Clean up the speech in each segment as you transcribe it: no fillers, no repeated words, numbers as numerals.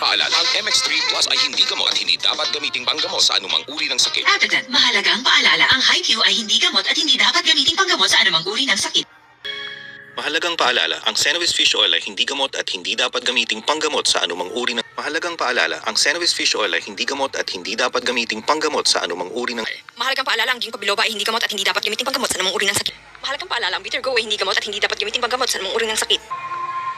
paalala, ang MX3 Plus ay hindi gamot at hindi dapat gamiting panggamot sa anumang uri ng sakit. At mahalagang paalala, ang HiQ ay hindi gamot at hindi dapat gamiting panggamot sa anumang uri ng sakit. Mahalagang paalala, ang Cenovus Fish Oil ay hindi gamot at hindi dapat gamiting panggamot sa anumang uri ng... Mahalagang paalala, ang Cenovus Fish Oil ay hindi gamot at hindi dapat gamiting panggamot sa anumang uri ng... Mahalagang paalala, ang ginkgo biloba ay hindi gamot at hindi dapat gamiting panggamot sa anumang uri ng sakit. Mahalagang paalala, ang bitter gourd ay hindi gamot at hindi dapat gamiting panggamot sa anumang uri ng sakit.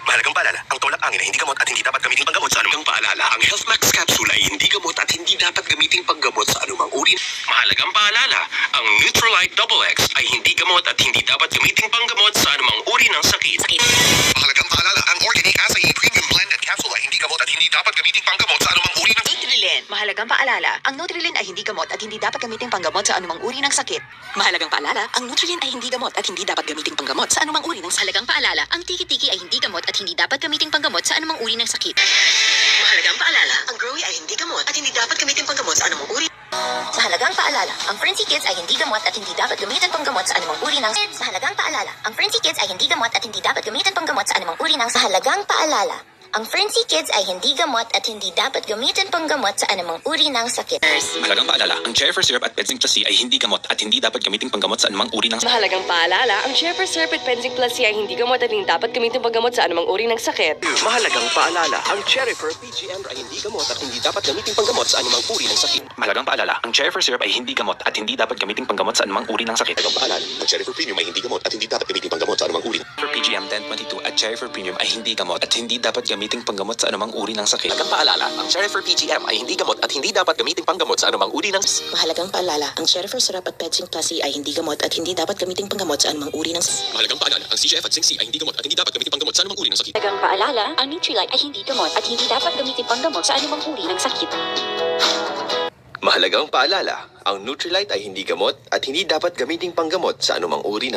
Mahalagang paalala, ang tulak angin ay hindi gamot at hindi dapat gamiting panggamot sa anumang paalala. Ang Health Max Capsule ay hindi gamot at hindi dapat gamiting panggamot sa anumang uri. Mahalagang paalala, ang Neutralite Double X ay hindi gamot at hindi dapat gamiting panggamot sa anumang uri ng sakit. Mahalagang paalala, ang Organic Acai Premium Blended Capsule ay hindi gamot at hindi dapat gamiting panggamot sa anumang uri ng Nutrilin. Mahalagang paalala, ang Nutrilin ay hindi gamot at hindi dapat gamiting panggamot sa anumang uri ng sakit. Mahalagang paalala, ang Nutrilin ay hindi gamot at hindi dapat gamiting panggamot sa anumang uri ng sakit. Mahalagang paalala, ang tiki-tiki ay hindi gamot at hindi dapat gamiting panggamot sa anumang uri ng sakit. Mahalagang paalala, ang Growy ay hindi gamot at hindi dapat gamiting panggamot sa anumang uri. Mahalagang paalala, ang Frenzy Kids ay hindi gamot at hindi dapat gamitin panggamot sa anumang uri ng... Mahalagang paalala, ang Frenzy Kids ay hindi gamot at hindi dapat gamitin panggamot sa anumang uri ng... Mahalagang paalala, ang Frenzy Kids ay hindi gamot at hindi dapat gamitin panggamot sa anumang uri ng sakit. Mahalagang paalala, ang Cherry Syrup at Pedzing Plus C ay hindi gamot at hindi dapat gamiting panggamot sa anumang uri ng... Mahalagang paalala, ang Cherry Syrup at Penzing Plus C ay hindi gamot at hindi dapat gamitin panggamot sa anumang uri ng sakit. Mahalagang paalala, ang Cherry Fur PGM ay hindi gamot at hindi dapat gamiting panggamot sa anumang uri ng sakit. Mahalagang paalala, ang Cherry Syrup ay hindi gamot at hindi dapat gamiting panggamot sa anumang uri ng sakit. Mahalagang paalala, ang Cherry Fur Premium ay hindi gamot at hindi dapat gamiting panggamot sa anumang uri. For PGM 1022 at Cherry Fur Premium ay hindi gamot at hindi dapat gamiting panggamot sa anumang uri ng sakit. Mahalagang paalala, ang Cherry Fur PGM ay hindi gamot at hindi dapat gamiting panggamot sa anumang uri ng... Mahalagang paalala, ang Cherry Syrup at Pedzing Plus C ay hindi gamot at hindi dapat gamiting panggamot sa anumang uri ng... Mahalagang paalala, ang CGF at Zinc C ay hindi gamot at hindi dapat gamiting panggamot sa anumang uri ng sakit. Mahalagang paalala, ang Nutrilite ay hindi gamot at hindi dapat gamitin panggamot sa anumang uri ng sakit. Mahalagang paalala, ang Nutrilite ay hindi gamot at hindi dapat gamiting panggamot sa anumang uri ng